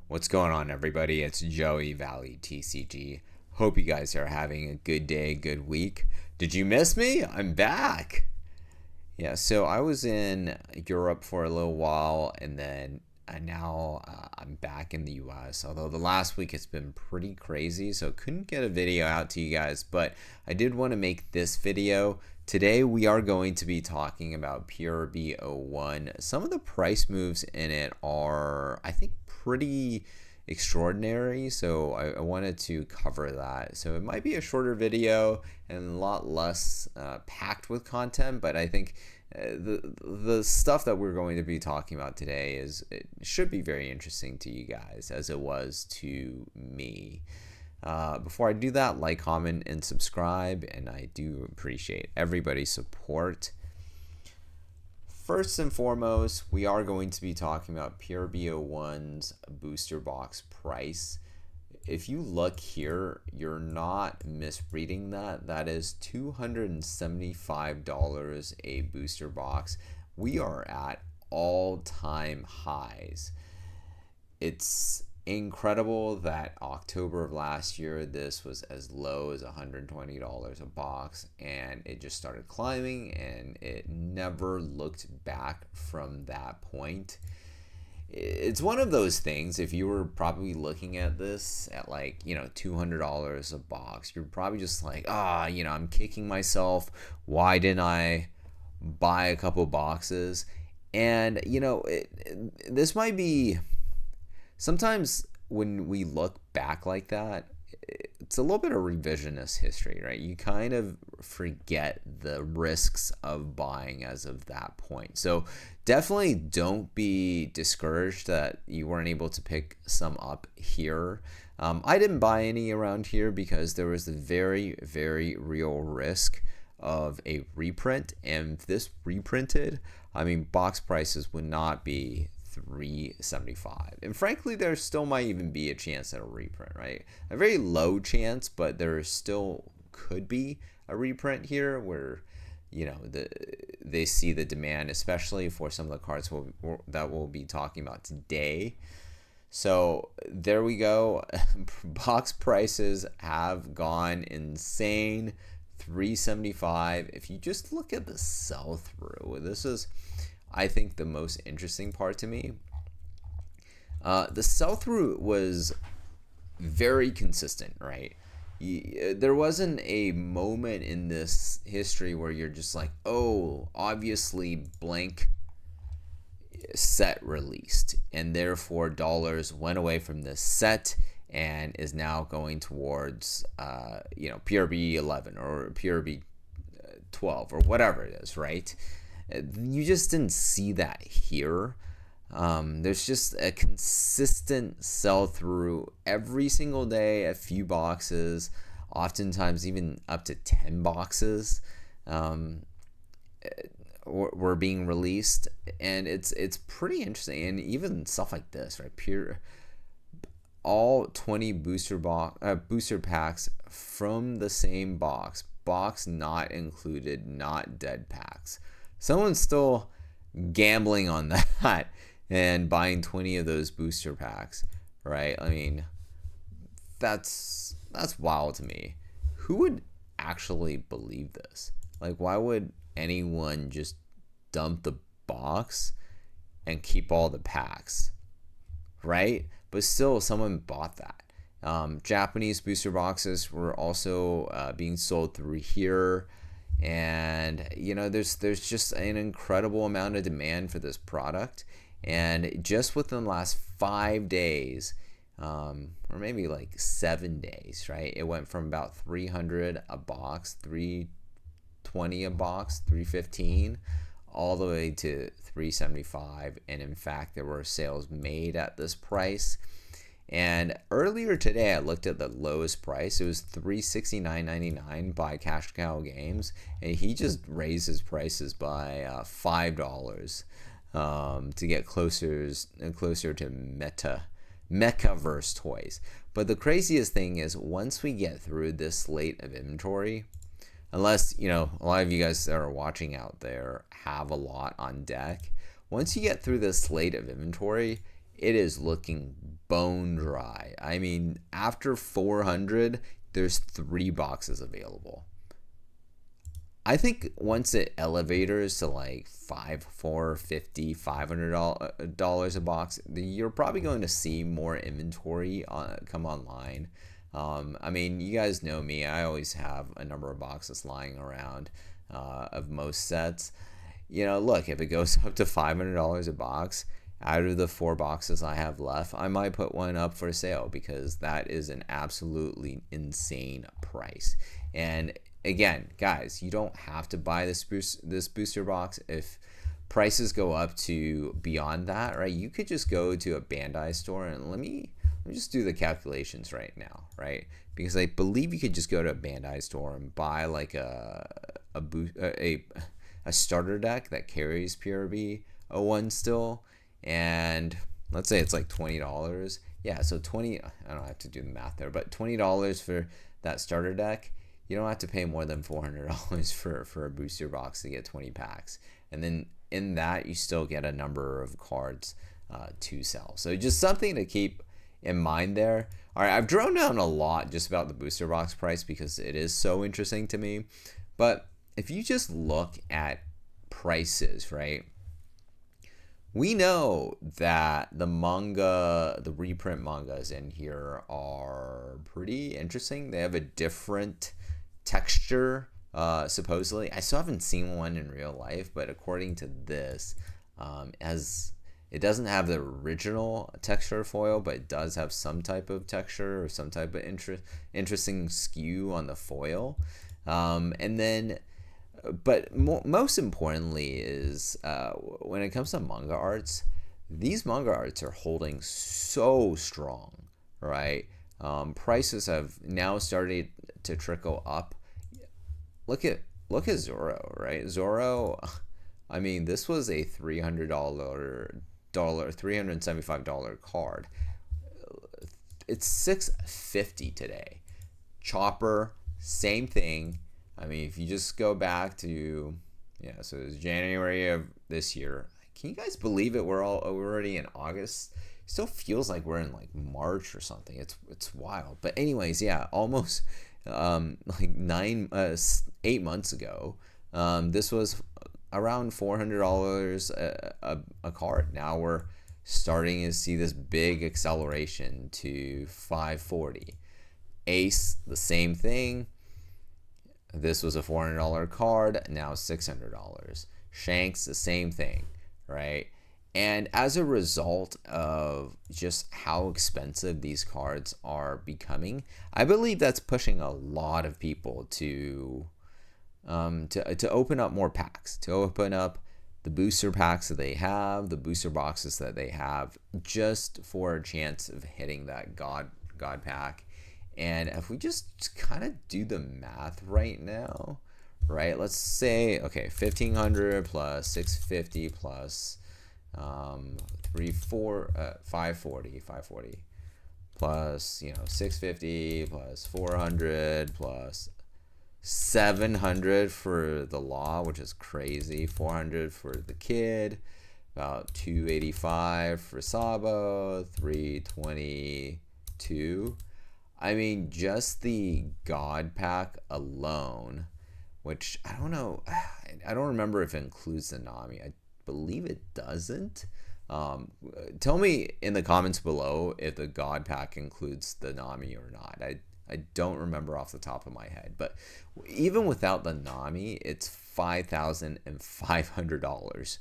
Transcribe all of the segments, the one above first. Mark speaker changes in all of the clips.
Speaker 1: What's going on, everybody? It's Joey Valley TCG. Hope you guys are having a good day, good week. Did you miss me? I'm back. Yeah, so I was in Europe for a little while, and then now I'm back in the US. Although the last week has been pretty crazy, so couldn't get a video out to you guys, but I did want to make this video. Today we are going to be talking about PRB01. Some of the price moves in it are, I think, pretty extraordinary, so I wanted to cover that. So it might be a shorter video and a lot less packed with content, but I think the stuff that we're going to be talking about today it should be very interesting to you guys, as it was to me. Before I do that, like, comment, and subscribe, and I do appreciate everybody's support. First and foremost, we are going to be talking about PRB01's booster box price. If you look here, you're not misreading that. That is $275 a booster box. We are at all-time highs. It's incredible that October of last year this was as low as $120 a box, and it just started climbing and it never looked back from that point. It's one of those things, if you were probably looking at this at like, $200 a box, you're probably just like, I'm kicking myself. Why didn't I buy a couple boxes? And this might be, sometimes when we look back like that, it's a little bit of revisionist history, right? You kind of forget the risks of buying as of that point. So definitely don't be discouraged that you weren't able to pick some up here. I didn't buy any around here because there was the very, very real risk of a reprint. And if this reprinted, box prices would not be $375, and frankly there still might even be a chance at a reprint, right? A very low chance, but there still could be a reprint here where they see the demand, especially for some of the cards that we'll be talking about today. So there we go. Box prices have gone insane. $375. If you just look at the sell through, this is, I think, the most interesting part to me. The sell-through was very consistent, right? There wasn't a moment in this history where you're just like, oh, obviously blank set released, and therefore dollars went away from this set and is now going towards PRB 11 or PRB 12 or whatever it is, right? You just didn't see that here. There's just a consistent sell through every single day. A few boxes, oftentimes even up to 10 boxes were being released, and it's pretty interesting. And even stuff like this, right? All 20 booster packs from the same box not included, not dead packs. Someone's still gambling on that and buying 20 of those booster packs, right? That's wild to me. Who would actually believe this? Like, why would anyone just dump the box and keep all the packs, right? But still, someone bought that. Japanese booster boxes were also being sold through here. And there's just an incredible amount of demand for this product, and just within the last 5 days, or maybe like 7 days, right, it went from about 300 a box, 320 a box, 315, all the way to 375. And in fact, there were sales made at this price. And earlier today, I looked at the lowest price. It was $369.99 by Cash Cow Games, and he just raised his prices by $5 to get closer to Mechaverse toys. But the craziest thing is, once we get through this slate of inventory, unless a lot of you guys that are watching out there have a lot on deck, once you get through this slate of inventory, it is looking bone dry. I mean, after 400, there's 3 boxes available. I think once it elevators to like $450, $500 a box, you're probably going to see more inventory come online. I mean, you guys know me. I always have a number of boxes lying around of most sets. You know, look, if it goes up to $500 a box, out of the 4 boxes I have left, I might put one up for sale because that is an absolutely insane price. And again, guys, you don't have to buy this booster box. If prices go up to beyond that, right, you could just go to a Bandai store, and let me just do the calculations right now, right? Because I believe you could just go to a Bandai store and buy like a starter deck that carries PRB 01 still, and let's say it's like $20. Yeah, so I don't have to do the math there, but $20 for that starter deck. You don't have to pay more than $400 for a booster box to get 20 packs. And then in that, you still get a number of cards to sell. So just something to keep in mind there. All right, I've droned down a lot just about the booster box price because it is so interesting to me. But if you just look at prices, right? We know that the reprint mangas in here are pretty interesting. They have a different texture, supposedly. I still haven't seen one in real life, but according to this, as it doesn't have the original texture foil, but it does have some type of texture or some type of interesting skew on the foil. And then, but most importantly is when it comes to manga arts, these manga arts are holding so strong, right? Prices have now started to trickle up. Look at Zoro, right? Zoro, I mean, this was a $375 card. It's $650 today. Chopper, same thing. I mean, if you just go back to, so it was January of this year. Can you guys believe it? We're already in August. It still feels like we're in like March or something. It's wild. But anyways, yeah, almost like 8 months ago, this was around $400 a card. Now we're starting to see this big acceleration to $540. Ace, the same thing. This was a $400 card, now $600. Shanks, the same thing, right? And as a result of just how expensive these cards are becoming, I believe that's pushing a lot of people to open up more packs, to open up the booster packs that they have, the booster boxes that they have, just for a chance of hitting that God pack. And if we just kind of do the math right now, right? Let's say, okay, 1,500 plus 650 plus 540 plus 650 plus 400 plus 700 for the law, which is crazy. 400 for the kid, about 285 for Sabo, 322. I mean, just the God pack alone, which I don't know, I don't remember if it includes the Nami. I believe it doesn't. Tell me in the comments below if the God pack includes the Nami or not. I don't remember off the top of my head, but even without the Nami, it's $5,500.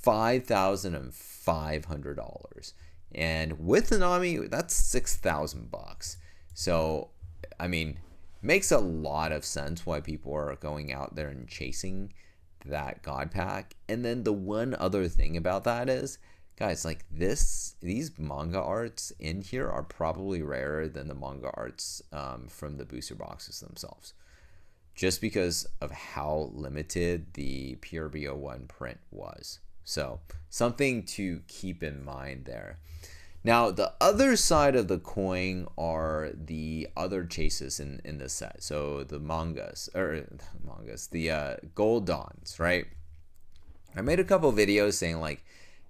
Speaker 1: $5,500. And with the Nami, that's $6,000. So, I mean, makes a lot of sense why people are going out there and chasing that God pack. And then the one other thing about that is, guys, like these manga arts in here are probably rarer than the manga arts from the booster boxes themselves, just because of how limited the PRB01 print was. So something to keep in mind there. Now, the other side of the coin are the other chases in this set. So the the Gold Dawns, right? I made a couple videos saying like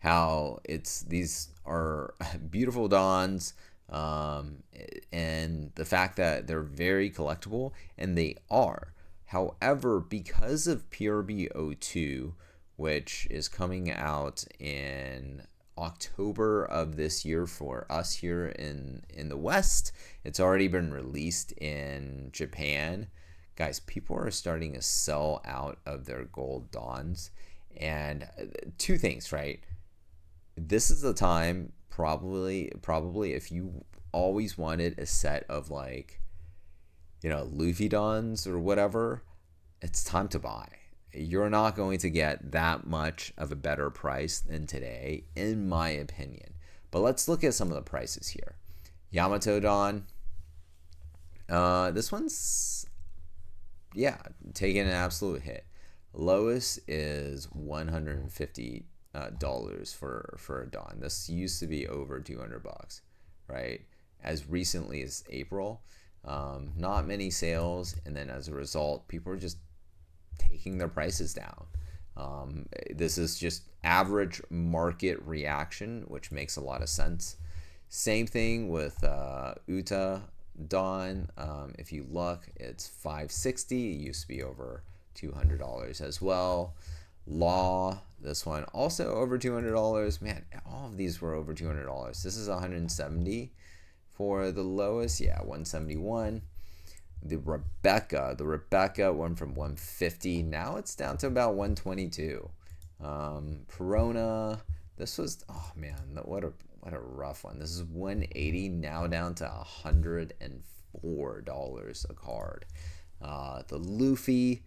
Speaker 1: how these are beautiful Dons, and the fact that they're very collectible, and they are. However, because of PRB02, which is coming out in October of this year for us here in the West, it's already been released in Japan. Guys, people are starting to sell out of their gold Dons. And two things, right? This is the time, probably if you always wanted a set of, like, Luffy Dons or whatever, it's time to buy. You're not going to get that much of a better price than today, in my opinion. But let's look at some of the prices here. Yamato Don. This one's, taking an absolute hit. Lowest is $150 for a Don. This used to be over $200, right? As recently as April. Not many sales, and then as a result, people are just taking their prices down. This is just average market reaction, which makes a lot of sense. Same thing with Uta Dawn. If you look, it's $560. It used to be over $200 as well. Law, this one also over $200. Man, all of these were over $200. This is $170 for the lowest. Yeah, $171. The Rebecca went from $150. Now it's down to about $122. Perona, this was, oh man, what a rough one. This is $180, now down to $104 a card. The Luffy,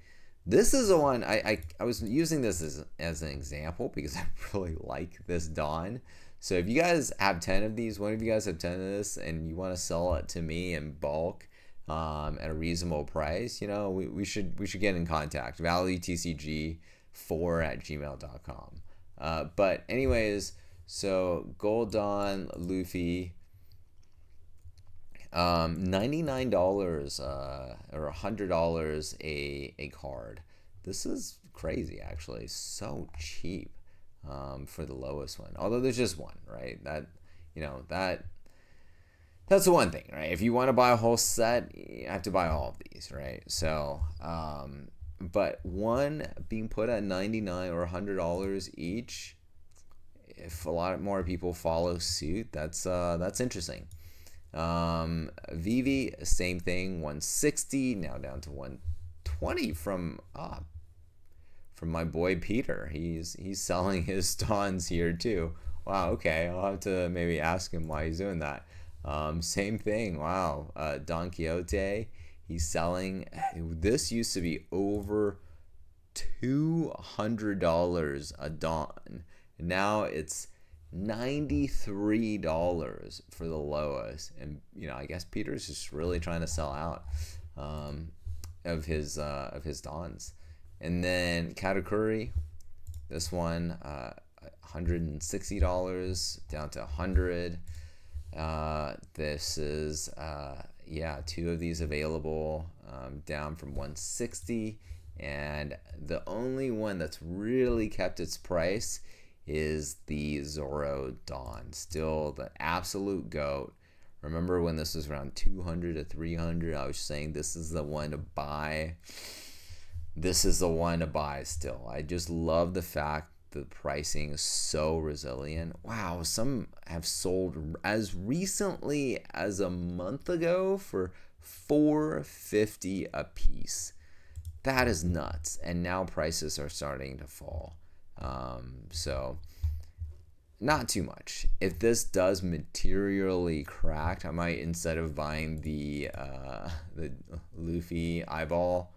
Speaker 1: this is the one I was using this as an example because I really like this Don. So if you guys have 10 of these, one of you guys have 10 of this, and you want to sell it to me in bulk at a reasonable price, we should get in contact. valuetcg4@gmail.com. But anyways, so Gold Dawn, Luffy, $99 or $100 a card. This is crazy, actually. So cheap for the lowest one. Although there's just one, right? That's the one thing, right? If you want to buy a whole set, you have to buy all of these, right? So, but one being put at $99 or $100 each, if a lot more people follow suit, that's interesting. Vivi, same thing, $160, now down to $120 from my boy Peter. He's selling his Dons here too. Wow, okay, I'll have to maybe ask him why he's doing that. Same thing. Wow. Don Quixote, he's selling. This used to be over $200 a Don. Now it's $93 for the lowest. And I guess Peter's just really trying to sell out of his Dons. And then Katakuri, this one, $160 down to $100. This is two of these available, down from $160, and the only one that's really kept its price is the Zoro Dawn. Still the absolute GOAT. Remember when this was around $200 to $300? I was saying this is the one to buy. This is the one to buy still. I just love the fact the pricing is so resilient. Wow, some have sold as recently as a month ago for $450 a piece. That is nuts. And now prices are starting to fall. So not too much. If this does materially crack, I might, instead of buying the Luffy eyeball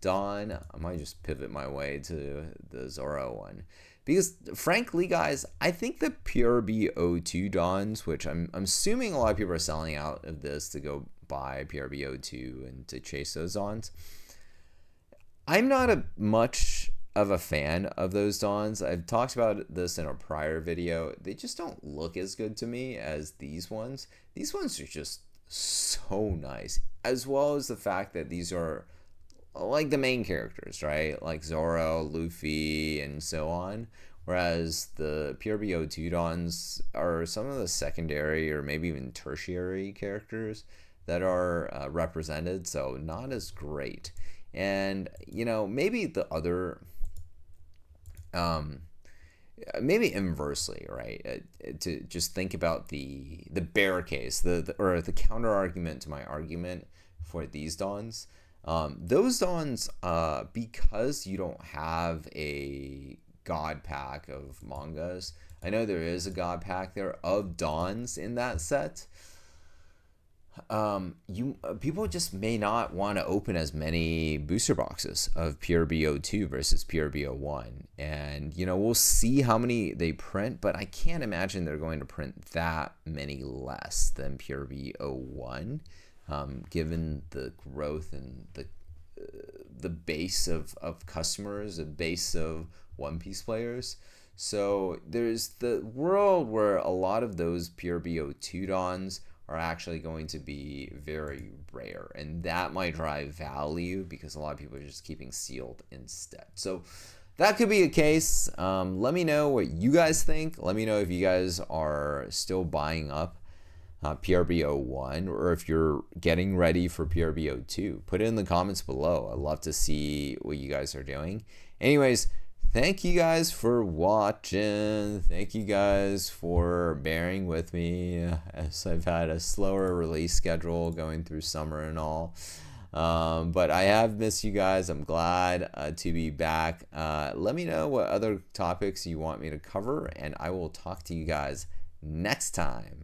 Speaker 1: Dawn, I might just pivot my way to the Zoro one. Because frankly, guys, I think the pure BO2 Dons, which I'm assuming a lot of people are selling out of this to go buy PRBO2 and to chase those Dons. I'm not much of a fan of those Dons. I've talked about this in a prior video. They just don't look as good to me as these ones. These ones are just so nice, as well as the fact that these are like the main characters, right? Like Zoro, Luffy, and so on, whereas the PRBO2 dons are some of the secondary or maybe even tertiary characters that are represented, so not as great. And maybe the other maybe inversely, right? To just think about the bear case, or the counter argument to my argument for these dons. Those dons, because you don't have a god pack of mangas. I know there is a god pack there of dons in that set. People just may not want to open as many booster boxes of PRBO2 versus PRBO1, and we'll see how many they print, but I can't imagine they're going to print that many less than PRBO1, given the growth and the base of customers, the base of One Piece players. So there's the world where a lot of those PRBO2 dons are actually going to be very rare, and that might drive value because a lot of people are just keeping sealed instead. So that could be a case. Let me know what you guys think. Let me know if you guys are still buying up PRBO1 or if you're getting ready for PRBO2. Put it in the comments below. I'd love to see what you guys are doing. Anyways, thank you guys for watching. Thank you guys for bearing with me as I've had a slower release schedule going through summer and all. But I have missed you guys. I'm glad to be back. Let me know what other topics you want me to cover, and I will talk to you guys next time.